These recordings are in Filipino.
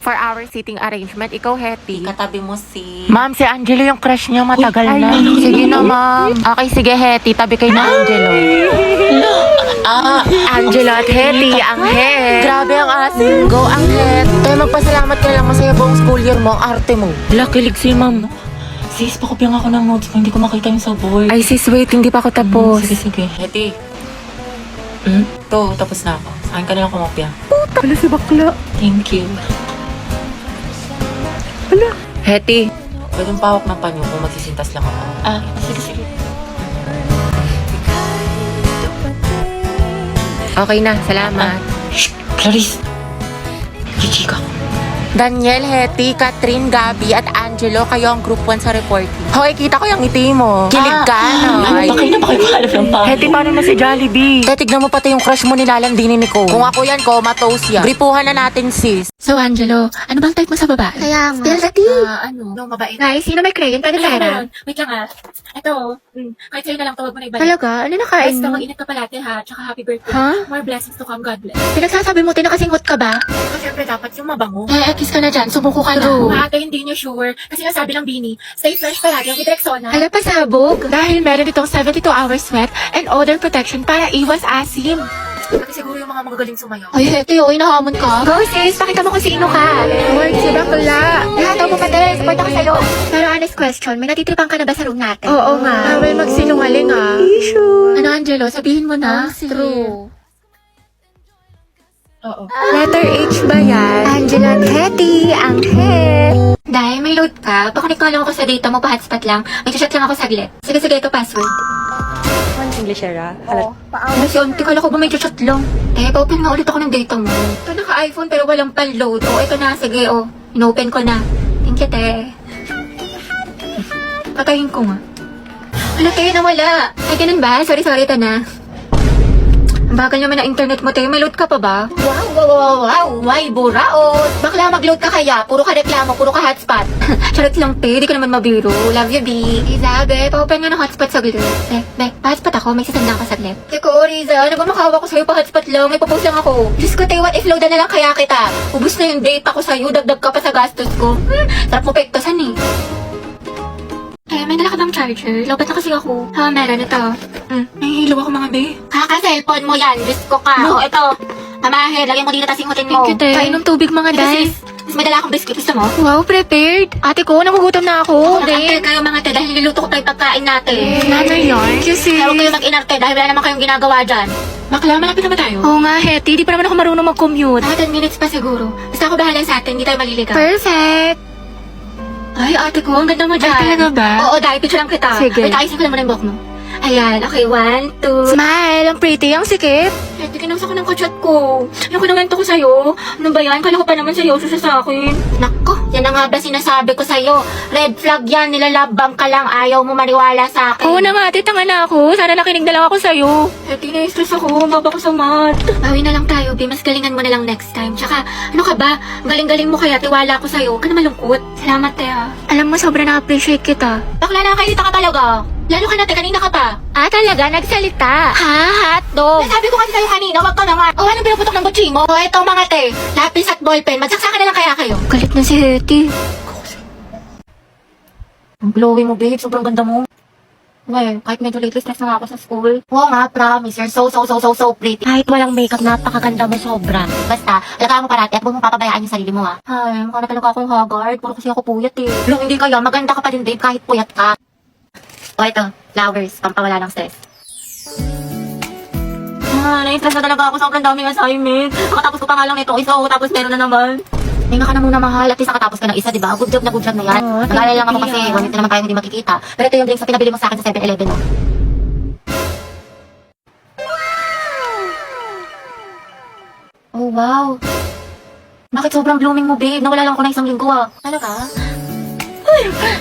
For our seating arrangement, ikaw, Hetty. Katabi mo si... Ma'am, si Angelo yung crush niya matagal na. Sige na, ma'am. Okay, sige, Hetty. Tabi kayo na Angelo. Angelo at Hetty, ang het. Grabe ang asin. Go, ang het. Kaya magpasalamat ka lang masaya buong school year mo, ang arte mo. Kilig si ma'am. Sis, pakopyang ako ng notes ko. Hindi ko makita yung sa board. Ay, sis, wait. Hindi pa ako tapos. Sige. Heti. Tapos na ako. Sa akin ka na lang kumopya. Wala si bakla. Thank you. Hetty. Pwedeng pawak ng panyo kung magsisintas lang ako. Sige. Okay na, salamat. Shh! Clarice! Chichika ko. Daniel, Hetty, Catherine, Gabby, at Angelo, kayo ang group 1 sa reporting. Hoy, kita ko yung ngiti mo. Kilig ka, no? Ano ba kayo na ba kayo mahalap ng panyo? Hetty, paano na si Jollibee? Tignan mo pati yung crush mo nilalandinin ni Ko. Kung ako yan, comatose yan. Gripuhan na natin, sis. So, Angelo, ano bang type mo sa babae? Kaya nga. Spill the tea. Yung babae. Guys, sino may crayon? Pwede pera? Wait lang Ito, kahit sa'yo na lang tawag mo na iba. Talaga? Ano nakain Basta mo? mag-ingat ka palate ha, tsaka happy birthday. Ha? More blessings to come, God bless. Pinagsasabi mo, tinakasinghot ka ba? So, syempre dapat yung mabango. Kiss ka na dyan. Sumuko ka Kung na. ate hindi niya sure, kasi nasabi ng Bini, stay fresh palagi ang Rexona. Hala, pasabog. Dahil meron itong 72 hours sweat and odor protection para iwas asim. Kasi siguro yung mga magagaling sumayaw. Ay, Heti, inahamon ka. Go, sis. Pakita mo kung sino ka. Word, si bakla. Lahat mo pati. Support ako sa'yo. Pero honest question, may natitripan ka na ba sa room natin? Oo nga. Bawal magsinungaling, ah. Ano, Angelo? Sabihin mo na. True. Oo. Letter H ba yan? Angela at Hetty, ang het. Dahil may load ka, pakunik ko lang ako sa data mo, pa-hotspot lang. May chat lang ako saglit. Sige, ito password. English era. Kasi unti kala ko ba may chat lang. Pa-open nga ulit ako ng data mo. Ito naka-iPhone pero walang pan-load. Ito na, sige, in-open ko na. Thank you, te. Patayin ko nga. Wala, te, nawala. Ay, ganun ba? Sorry, ito na. Ang bagal naman na internet mo, te. May load ka pa ba? Wow, may buraot. Bakla, mag-load ka kaya. Puro ka reklamo, puro ka hotspot. Charot lang, te. Di ka naman mabiro. Love you, B. Isabe, pa-open nga ng hotspot saglit. Pa-hotspot ako. May sasandang ka saglit. Teko, Riza, nagmamakawa ko sa'yo pa-hotspot lang. May popost lang ako. Diyos ko, te, what if loadan na lang kaya kita? Ubus na yung data ko sa'yo. Dagdag ka pa sa gastos ko. Sarap mo pektosan eh. May dala ka bang charger? Lobat na kasi ako. Meron ito. Nahihilo ako mga be. Kaka-cellphone mo yan. Diyos ko ka. Ito. Mamahe, lagyan mo dito tas ingutin mo. Thank you, te. Kain ng tubig mga day. Mas may dala akong biscuit. Gusto mo? Wow, prepared. Ate ko, nagugutom na ako. Mag-ante kayo mga te dahil niluluto ko tayo pagkain natin. Ano yan? Kasi... Huwag kayo mag-inarte dahil wala naman kayong ginagawa dyan. Bakla, malapit naman tayo. Oo nga, Hetty. Di pa naman ako marunong mag-commute. 10 minutes pa siguro. Basta ako bahala sa atin. Di tayo maliligaw. Perfect. Ay, ate ko, ang ganda mo dyan. Ay, talaga ba? Oo, dahil picture lang kita. Sige. Wait, ayusin ko lang muna yung buhok mo. Ayan, okay, 1, 2. Smile, ang pretty, ang sikip. Ate, kinausa ko ng kachat ko. Ano ko naman to ko sa'yo? Ano ba yan? Kala ko pa naman seryoso siya sa akin. Nako, yan ang nga ba sinasabi ko sa'yo. Red flag yan, nilalabang ka lang. Ayaw mo maniwala sa akin. Oo na nga, ate, tanga na ako. Sana nakinig na lang ako sa'yo. Ate, na-stress ako. Baba ko sa mat. Bawi na lang tayo, Bi. Mas galingan mo na lang next time. Tsaka, ano ka ba? Galing-galing mo kaya, tiwala ko sa'yo. Huwag ka na malungkot. Salamat, te, ha. Alam mo, sobrang na-appreciate kita. Bakla, nakakailita ka talaga. Lalo ka natin, kanina ka pa. Talaga? Nagsalita? Ha? Hotdog? Nasabi ko kasi sa'yo kanina, wag ka naman. Anong pinuputok ng butsi mo? Eto mga te, lapis at ballpen. Magsaksakan na lang kaya kayo. Galit na si Hetty. Ang glowy mo, babe. Sobrang ganda mo. Ngayon, kahit medyo lately stress na nga ako sa school. Oo nga, promise. You're so pretty. Kahit walang makeup, napakaganda mo sobra. Basta, alagaan mo parati at huwag mo papabayaan yung sarili mo, ha? Ay, mukha na talaga akong haggard. Puro kasi ako puyat eh. Long, hindi kaya. Maganda ka pa din, babe, kahit puyat ka. Ito, flowers. Pampawala ng stress. Na-stress na talaga ako. Sobrang daming assignment. Makatapos ko pa nga lang nito isa, tapos meron na naman. Hinga ka na muna, mahal. At least nakatapos ka ng isa, di ba? Good job na yan. Oo, Nag-aalala lang ako thank kasi you. 1 week na naman tayo hindi magkikita. Pero ito yung drinks na pinabili mo sa akin sa 7-Eleven, no? Oh, wow. Bakit sobrang blooming mo, babe? Nawala lang ako ng 1 linggo, ah. Talaga?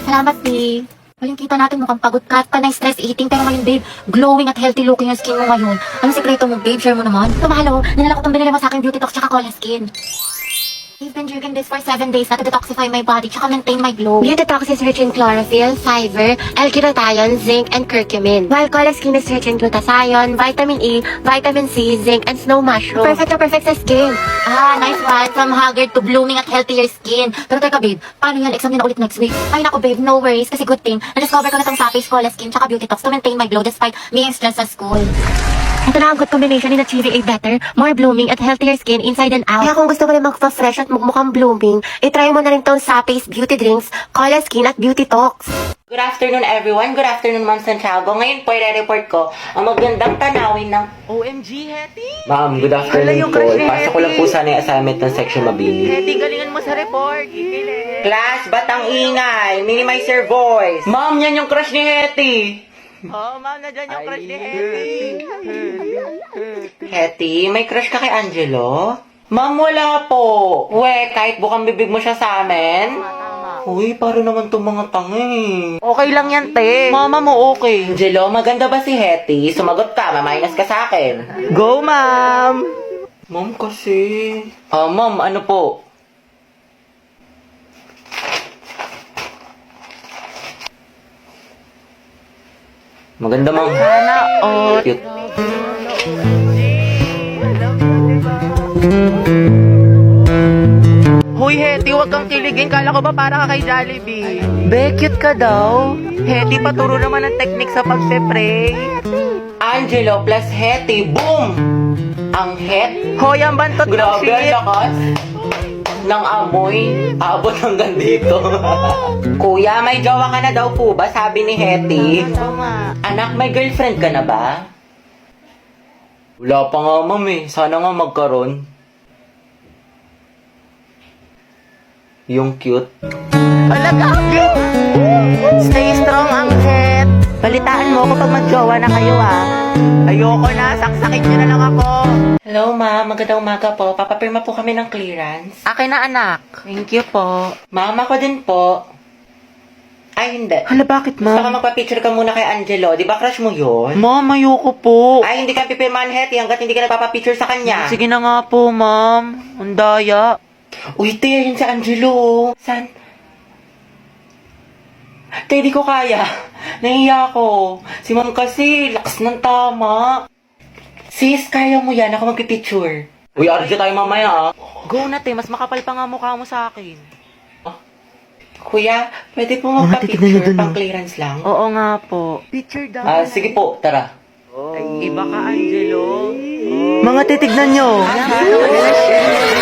Salamat, babe. Walang kita natin mukhang pagod ka at na stress eating. Pero ngayon, babe, glowing at healthy looking yung skin mo ngayon. Anong sekreto mo, babe? Share mo naman. Ito, mahal, oh. Nilala ko itong binili mo sa akin beauty talks tsaka Cola Skin. I've been drinking this for 7 days na to detoxify my body tsaka maintain my glow. Beauty Tox is rich in chlorophyll, fiber, L-glutathione, zinc, and curcumin. While Colaskin is rich in glutathione, vitamin E, vitamin C, zinc, and snow mushroom. Perfect na perfect sa skin. Ah, nice one. From haggard to blooming at healthier skin. Pero teka babe, paano yan? Exam na ulit next week. Ay naku babe, no worries. Kasi good thing, na-discover ko na tong Sapi's Colaskin tsaka Beauty Tox to maintain my glow despite being stressed sa school. Ito na ang good combination in achieving a better, more blooming, at healthier skin inside and out. Kaya kung gusto mo rin magpa-fresh at magmukhang blooming, itry mo na rin tong Sapi's Beauty Drinks, Colaskin at Beauty Tox. Good afternoon everyone. Good afternoon Ma'am Santiago. Ngayon po i-report ko ang magandang tanawin ng OMG, Hetty. Ma'am, good afternoon po. Ipasok ko lang po sana yung assignment ng section mabini. Hetty, galingan mo sa report. Class, ba't ang ingay? Minimize your voice. Ma'am, yan yung crush ni Hetty. Oh, ma'am, na dyan yung crush ni Hetty. Hetty, may crush ka kay Angelo? Ma'am, wala po. We, kahit bukang bibig mo siya sa amin. Uy, para naman itong mga tangi. Okay lang yan, te. Mama mo okay. Angelo, maganda ba si Hetty? Sumagot ka, maminus ka sa akin. Go, ma'am! Ma'am kasi... ma'am, ano po? Maganda, ma'am. Sana, Cute. Hoy, Hetty, huwag kang kiligin. Kala ko ba para ka kay Jollibee? Be, cute ka daw. Hetty, paturo naman ang technique sa pagpe-pray. Angelo plus Hetty, boom! Ang het. Hoy, ang bantot ng Grabe, shit. ang lakas. Ng amoy. Abot hanggang dito. Kuya, may jowa ka na daw po ba? Sabi ni Hetty. Anak, may girlfriend ka na ba? Wala pa nga, ma'am eh. Sana nga magkaroon. Yung cute. Alaga! Stay strong, ang het. Balitaan mo ako pag mag-jowa na kayo, ah. Ayoko na, saksakin nyo na lang ako. Hello, ma'am. Magandang umaga po. Papapirma po kami ng clearance. Akin na, anak. Thank you po. Ma'am, ako din po. Ay, hindi. Hala, bakit, Baka magpa-picture ka muna kay Angelo. Di ba crush mo yun? Ma'am, ayoko po. Ay, hindi ka pipirmahan, Hetty, hanggat hindi ka nagpapa-picture sa kanya. Sige na nga po, ma'am. Ang daya. Uy, te, yun si Angelo. San? Te, di ko kaya. Nahiya ako. Si ma'am kasi, lakas ng tama. Sis, kaya mo yan. Ako magpipicture. Uy, RJ tayo mamaya, ah. Go na, te. Mas makapal pa nga mukha mo sa akin. Kuya, pwede po magpa-picture pang clearance lang? Oo nga po. Picture daw. Sige po, tara. Ay, iba ka, Angelo. Mga titignan nyo.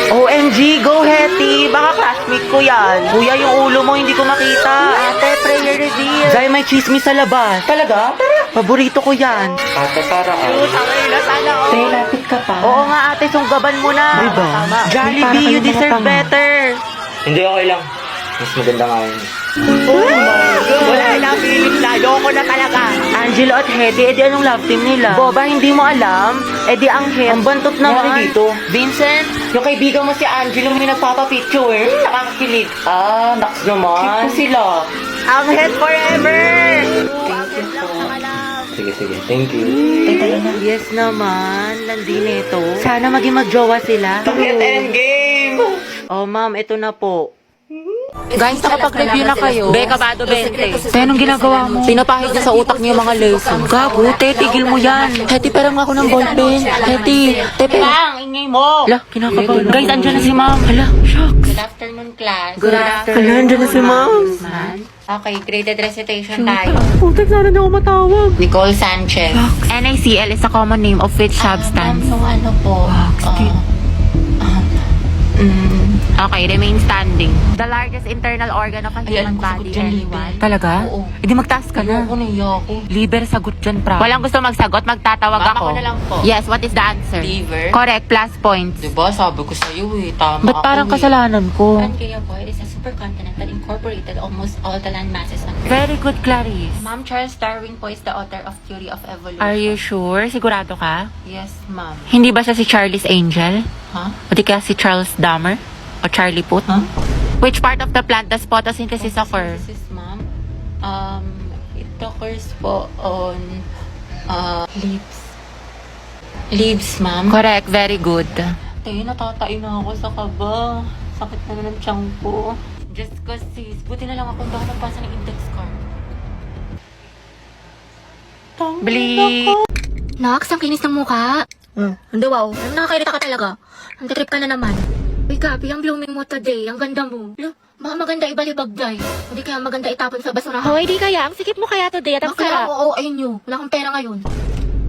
OMG, go Hetty! Baka classmate ko yan. Kuya, yung ulo mo hindi ko makita. Ate, prayer reveal. Zay, may chismis sa labas. Talaga? Paborito ko yan. Ate, para Te, lapit ka pa. Oo nga ate, sunggaban mo na. Diba? Jollibee, you deserve better. Hindi, okay lang. Mas maganda nga yun. Wala na, feeling na. Ayoko na talaga. Angelo at Hetty, edi anong love team nila? Boba, hindi mo alam? Edi ang Het. Ang bantot naman. Nangyari dito? Vincent, yung kaibigan mo si Angelo may nagpapapicture. Nakakakilig. Naks naman. Cute ko sila. Ang Het forever! Sige. Thank you. Yes naman, landi nito. Sana maging magjowa sila. Hit endgame! Oh, ma'am, ito na po. Guys, nakapag-review na kayo. Be, kabado 20. Te, anong ginagawa mo? Pinapahid niya sa utak niyo yung mga lesson. Gago, te, tigil mo yan. Hetty, pero nga ako ng ballpen. Hetty, te, pero... Lang, ingay mo! Hala, kinakabahan. Guys, andyan na si ma'am. Hala, shucks. Good afternoon, class. Good afternoon. Hala, andyan na si ma'am. Okay, graded recitation tayo. Putek, sana na ako matawag. Nicole Sanchez. NaCl is a common name of which substance? Ano po? Okay, remain standing. The largest internal organ of a human body. Talaga? Oo. Hindi magtaas ka na. Liver, sagot dyan, pra. Walang gusto magsagot, magtatawag Mama ako. ko na lang po. Yes, what is the answer? Liver. Correct, plus points. Diba, sabi ko sa'yo eh, tama Ba't parang kasalanan ko? Kaya po, it is a supercontinent that incorporated almost all the land masses on Earth. Very good, Clarice. Ma'am, Charles Darwin po is the author of Theory of Evolution. Are you sure? Sigurado ka? Yes, ma'am. Hindi ba siya si Charlie's Angel? Huh? O di kaya si Charles Dahmer? O Charlie Puth? Huh? Which part of the plant does photosynthesis occur? This is, ma'am. It occurs po on leaves. Leaves, ma'am. Correct, very good. Te, natatain na ako sa kaba. Sakit na ng tiyan ko. Just ko sis, buti na lang ako hindi ako nagpasa ng index card. Bleep! Nox, ang kinis ng mukha. Hindi wow, nakakairita ka talaga. Ang trip ka na naman. Uy, Gabi, ang blooming mo today. Ang ganda mo. Lo, baka maganda ibalibag day. Hindi kaya maganda itapon sa basurahan. Hoy, di kaya. Ang sikip mo kaya today at ang Bakla sarap. mo, ayun nyo. Wala akong pera ngayon.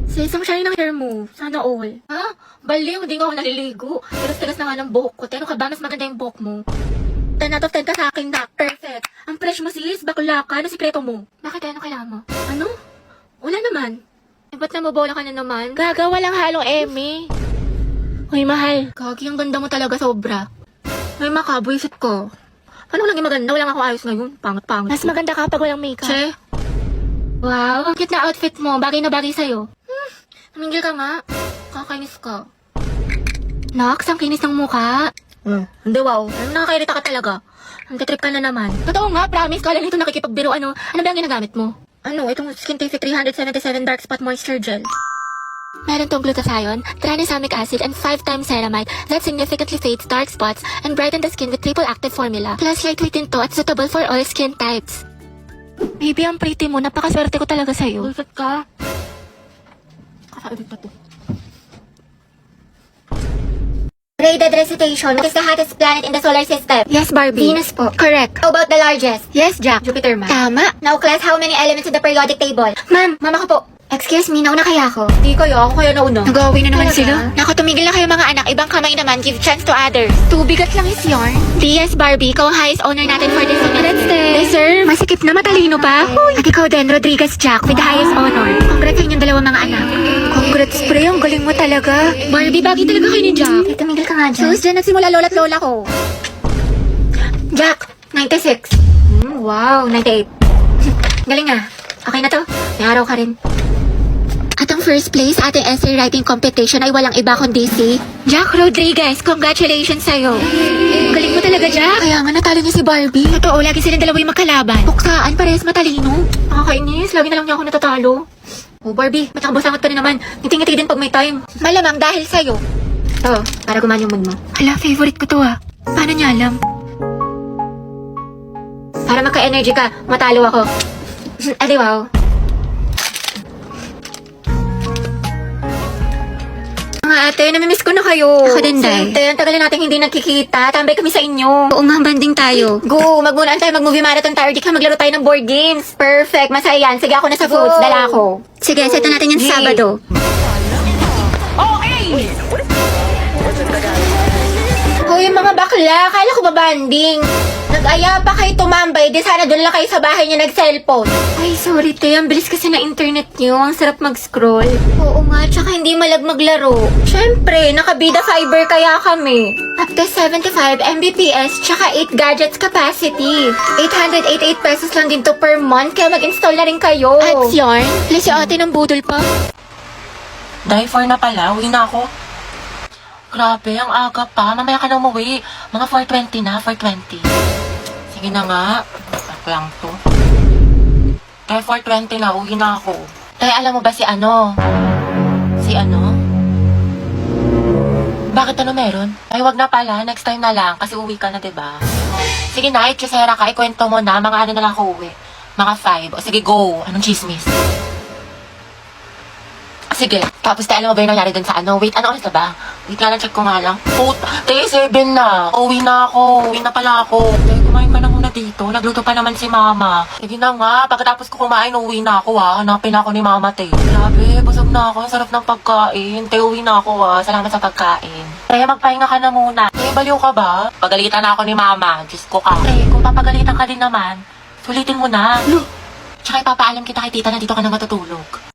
Sis, ang shine ng hair mo. Sana all. Ha? Baliw, hindi nga ako naliligo. Tigas-tigas na nga ng buhok ko. Pero ka ba, mas maganda yung buhok mo? 10 out of 10 ka sa akin, Doc. Perfect. Ang fresh mo, sis. Bakla ka. Ano sikreto mo? Bakit ano kailangan mo? Ano? Wala naman. Eh, ba't namobola ka na naman? Gaga, walang halong Emmy. Uy, mahal. Gagi, ang ganda mo talaga sobra. May makabuisit ko. Paano ko lang yung maganda? Wala nga ako ayos ngayon. Pangat-pangat. Mas maganda ka pag walang makeup. Che? Wow, ang cute na outfit mo. Bagay na bagay sa'yo. Namingil ka nga. Kakainis ka. Nox, ang kinis ng mukha. Hindi wow. Nakakairita ka talaga. Ang trip ka na naman. Totoo nga, promise. Kala nito nakikipagbiro. Ano ba ang ginagamit mo? Ano, itong Skintific 377 Dark Spot Moisture Gel. Meron tong glutathione, tranexamic acid, and 5 times ceramide that significantly fades dark spots and brighten the skin with triple active formula. Plus, lightweight to at suitable for all skin types. Baby, ang pretty mo. Napakaswerte ko talaga sa'yo. Bullshit ka. Kakaibig pa to. Graded recitation. What is the hottest planet in the solar system? Yes, Barbie. Venus po. Correct. How about the largest? Yes, Jack. Jupiter, ma'am. Tama. Now, class, how many elements in the periodic table? Ma'am, Mama ko po. Excuse me, nauna kaya ako? Di kayo, ako kaya nauna. nag-away na naman Talaga? sila. Naku, tumigil na kayo mga anak. Ibang kamay naman. Give chance to others. Tubigat lang is yarn. Yes, Barbie. Ikaw ang highest owner natin for this minute. Deserve. Masikip na matalino pa. At ikaw din, Rodriguez Jack, with the highest honor. Congrats sa inyong dalawang mga anak. Congrats, pre. Ang galing mo talaga. Barbie, bagay talaga kayo ni Jack. Tumigil ka nga dyan. Sus, dyan nagsimula lola't lola ko. Jack, 96. Wow, 98. Galing ah. Okay na to. May araw ka rin. At ang first place sa ating essay writing competition ay walang iba kundi si Jack Rodriguez. Congratulations sa'yo. Galing mo talaga, Jack. Kaya nga natalo niya si Barbie. Totoo, lagi silang dalawa yung magkalaban. Puksaan, parehas matalino. Nakakainis. Lagi na lang niya ako natatalo. Oh, Barbie, matakabusangot ka na naman. Ngiti-ngiti din pag may time. Malamang dahil sa'yo. To, para gumana yung mood mo. Hala, favorite ko to ah. Paano niya alam? Para magka-energy ka, matalo ako. Adi wow. Mga ate, namimiss ko na kayo. Ako din, Day. Sinte, ang tagal na natin hindi nagkikita. Tambay kami sa inyo. Oo nga, banding tayo. Go, magmunaan tayo, mag-movie marathon tayo. Di ka maglaro tayo ng board games. Perfect, masaya yan. Sige, ako na sa foods. Dala ako. Sige, set na natin yan sa Sabado. Hoy, mga bakla, kala ko ba banding? Nag-aya pa kayo tumambay, di sana doon lang kayo sa bahay niyo nag-cellphone. Ay, sorry, te. Ang bilis kasi na internet niyo. Ang sarap mag-scroll. Oo nga, tsaka hindi malag maglaro. Siyempre, nakabida fiber kaya kami. Up to 75 Mbps, tsaka 8 gadgets capacity. 888 pesos lang din to per month, kaya mag-install na rin kayo. At yarn? Wala si ate ng budol pa. Dahil 4 na pala, uwi na ako. Grabe, ang aga pa. Mamaya ka na umuwi. Mga 4:20 na, 4:20. Sige na nga. Ako lang to. Kaya 4:20 na, uwi na ako. Kaya alam mo ba si ano? Si ano? Bakit ano meron? Ay, wag na pala. Next time na lang. Kasi uwi ka na, diba? Sige na, itchusera ka. Ikwento mo na. Mga ano na lang ako uwi. Mga 5. O sige, go. Anong chismis? Sige, tapos alam mo ba yung nangyari dun sa ano? Wait, ano oras na ba? Wait nga lang, check ko nga lang. Tayo 7 na. Uwi na ako. Uwi na pala ako. Tayo, kumain ka na muna dito. Nagluto pa naman si mama. Sige na nga, pagkatapos ko kumain, uwi na ako ha. Hanapin ako ni mama, te. Grabe, busog na ako. Ang sarap ng pagkain. Tayo, uwi na ako ha. Salamat sa pagkain. Kaya magpahinga ka na muna. Eh, baliw ka ba? Pagalitan na ako ni mama. Diyos ko ka. Eh, kung papagalitan ka din naman, sulitin mo na. Tsaka ipapaalam kita kay tita na dito ka na matutulog.